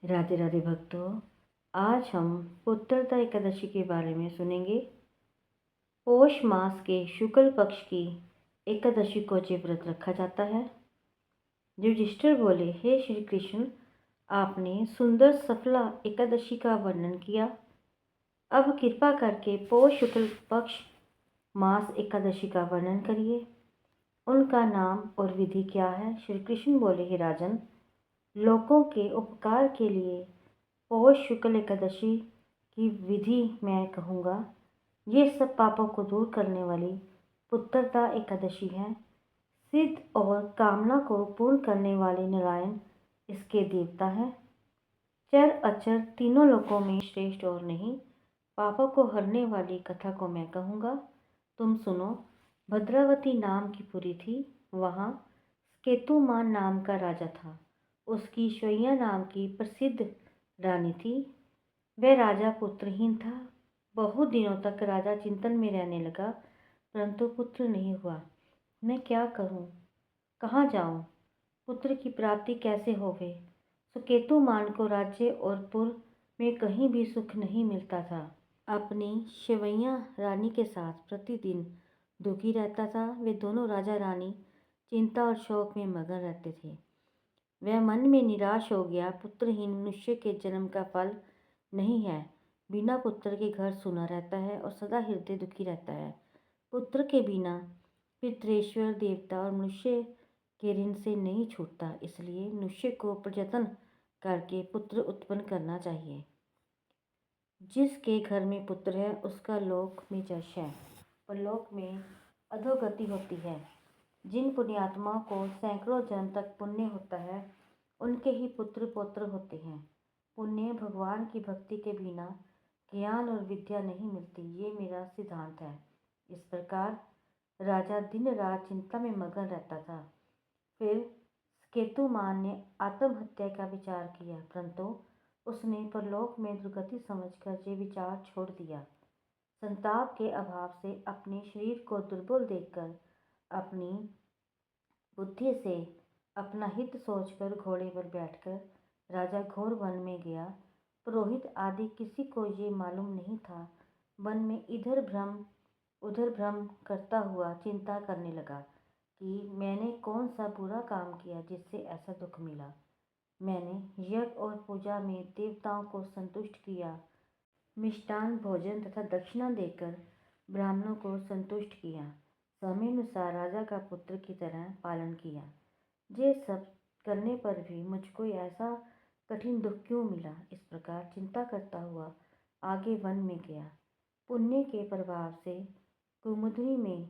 राधे राधे भक्तों। आज हम पुत्रदा एकादशी के बारे में सुनेंगे। पौष मास के शुक्ल पक्ष की एकादशी को ये व्रत रखा जाता है। युधिष्ठिर बोले, हे श्री कृष्ण, आपने सुंदर सफला एकादशी का वर्णन किया। अब कृपा करके पौष शुक्ल पक्ष मास एकादशी का वर्णन करिए। उनका नाम और विधि क्या है? श्री कृष्ण बोले, हे राजन, लोगों के उपकार के लिए पौष शुक्ल एकादशी की विधि मैं कहूँगा। ये सब पापों को दूर करने वाली पुत्रदा एकादशी है। सिद्ध और कामना को पूर्ण करने वाले नारायण इसके देवता हैं। चर अचर तीनों लोकों में श्रेष्ठ और नहीं, पापों को हरने वाली कथा को मैं कहूँगा। तुम सुनो। भद्रावती नाम की पुरी थी। वहाँ केतुमान नाम का राजा था। उसकी श्वैया नाम की प्रसिद्ध रानी थी। वह राजा पुत्रहीन था। बहुत दिनों तक राजा चिंतन में रहने लगा, परंतु पुत्र नहीं हुआ। मैं क्या करूं? कहाँ जाऊं? पुत्र की प्राप्ति कैसे होवे? सुकेतुमान को राज्य और पुर में कहीं भी सुख नहीं मिलता था। अपनी श्वैया रानी के साथ प्रतिदिन दुखी रहता था। वे दोनों राजा रानी चिंता और शोक में मगन रहते थे। वह मन में निराश हो गया। पुत्रहीन मनुष्य के जन्म का फल नहीं है। बिना पुत्र के घर सूना रहता है और सदा हृदय दुखी रहता है। पुत्र के बिना पितृेश्वर देवता और मनुष्य के ऋण से नहीं छूटता। इसलिए मनुष्य को प्रयत्न करके पुत्र उत्पन्न करना चाहिए। जिसके घर में पुत्र है उसका लोक में यश है, परलोक में अधोगति होती है। जिन पुण्यात्माओं को सैकड़ों जन्म तक पुण्य होता है, उनके ही पुत्र पौत्र होते हैं। पुण्य भगवान की भक्ति के बिना ज्ञान और विद्या नहीं मिलती, ये मेरा सिद्धांत है। इस प्रकार राजा दिन रात चिंता में मगन रहता था। फिर केतुमान ने आत्महत्या का विचार किया, परंतु उसने परलोक में दुर्गति समझकर ये विचार छोड़ दिया। संताप के अभाव से अपने शरीर को दुर्बल देखकर अपनी बुद्धि से अपना हित सोचकर घोड़े पर बैठकर राजा घोर वन में गया। पुरोहित आदि किसी को ये मालूम नहीं था। वन में इधर भ्रम उधर भ्रम करता हुआ चिंता करने लगा कि मैंने कौन सा बुरा काम किया जिससे ऐसा दुख मिला। मैंने यज्ञ और पूजा में देवताओं को संतुष्ट किया, मिष्टान भोजन तथा दक्षिणा देकर ब्राह्मणों को संतुष्ट किया, समयानुसार राजा का पुत्र की तरह पालन किया। ये सब करने पर भी मुझको ऐसा कठिन दुख क्यों मिला? इस प्रकार चिंता करता हुआ आगे वन में गया। पुण्य के प्रभाव से कुमुदनी में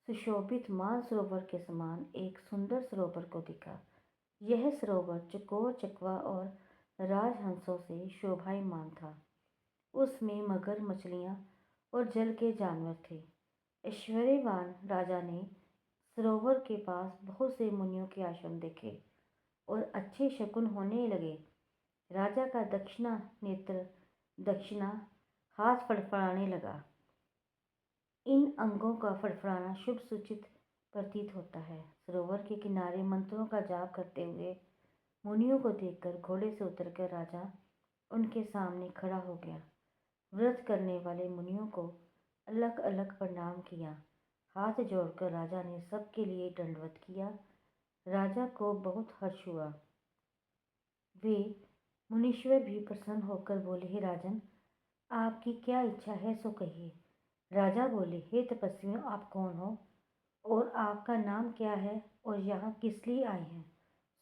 सुशोभित मानसरोवर के समान एक सुंदर सरोवर को दिखा। यह सरोवर चकोर चकवा और राजहंसों से शोभायमान था। उसमें मगर, मछलियाँ और जल के जानवर थे। ऐश्वर्यवान राजा ने सरोवर के पास बहुत से मुनियों के आश्रम देखे और अच्छे शकुन होने लगे। राजा का दक्षिणा हाथ फड़फड़ाने लगा। इन अंगों का फड़फड़ाना शुभ सूचित प्रतीत होता है। सरोवर के किनारे मंत्रों का जाप करते हुए मुनियों को देखकर घोड़े से उतरकर राजा उनके सामने खड़ा हो गया। व्रत करने वाले मुनियों को अलग अलग प्रणाम किया। हाथ जोड़कर राजा ने सबके लिए दंडवत किया। राजा को बहुत हर्ष हुआ। वे मुनीश्वर भी प्रसन्न होकर बोले, हे राजन, आपकी क्या इच्छा है सो कहिए। राजा बोले, हे तपस्वियों, आप कौन हो और आपका नाम क्या है और यहाँ किस लिए आए हैं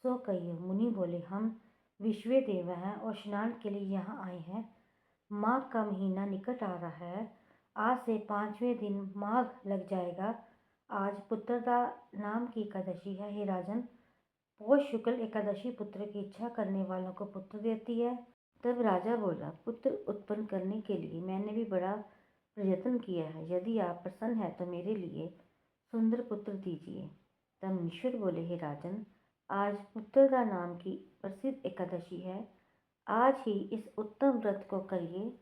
सो कहिए। मुनि बोले, हम विश्व देव हैं और स्नान के लिए यहाँ आए हैं। माघ का महीना निकट आ रहा है। आज से 5वें दिन माघ लग जाएगा। आज पुत्रदा नाम की एकादशी है। हे राजन, पौष शुक्ल एकादशी पुत्र की इच्छा करने वालों को पुत्र देती है। तब राजा बोला, पुत्र उत्पन्न करने के लिए मैंने भी बड़ा प्रयत्न किया है। यदि आप प्रसन्न हैं तो मेरे लिए सुंदर पुत्र दीजिए। तब मुनीश्वर बोले, हे राजन, आज पुत्रदा नाम की प्रसिद्ध एकादशी है। आज ही इस उत्तम व्रत को करिए।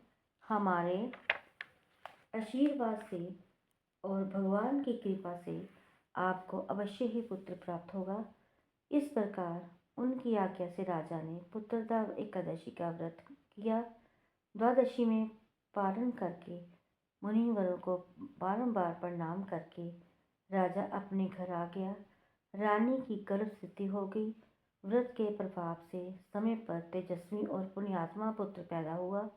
हमारे आशीर्वाद से और भगवान की कृपा से आपको अवश्य ही पुत्र प्राप्त होगा। इस प्रकार उनकी आज्ञा से राजा ने पुत्रदा एकादशी का व्रत किया। द्वादशी में पारण करके मुनिवरों को बारंबार प्रणाम करके राजा अपने घर आ गया। रानी की गर्भस्थिति हो गई। व्रत के प्रभाव से समय पर तेजस्वी और पुण्यात्मा पुत्र पैदा हुआ।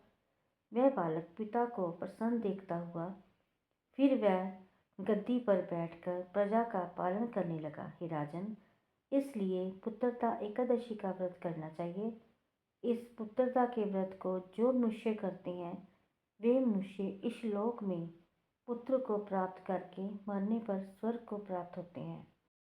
वह बालक पिता को प्रसन्न देखता हुआ फिर वह गद्दी पर बैठकर प्रजा का पालन करने लगा। हे राजन, इसलिए पुत्रदा एकादशी का व्रत करना चाहिए। इस पुत्रदा के व्रत को जो मनुष्य करते हैं वे मनुष्य इस लोक में पुत्र को प्राप्त करके मरने पर स्वर्ग को प्राप्त होते हैं।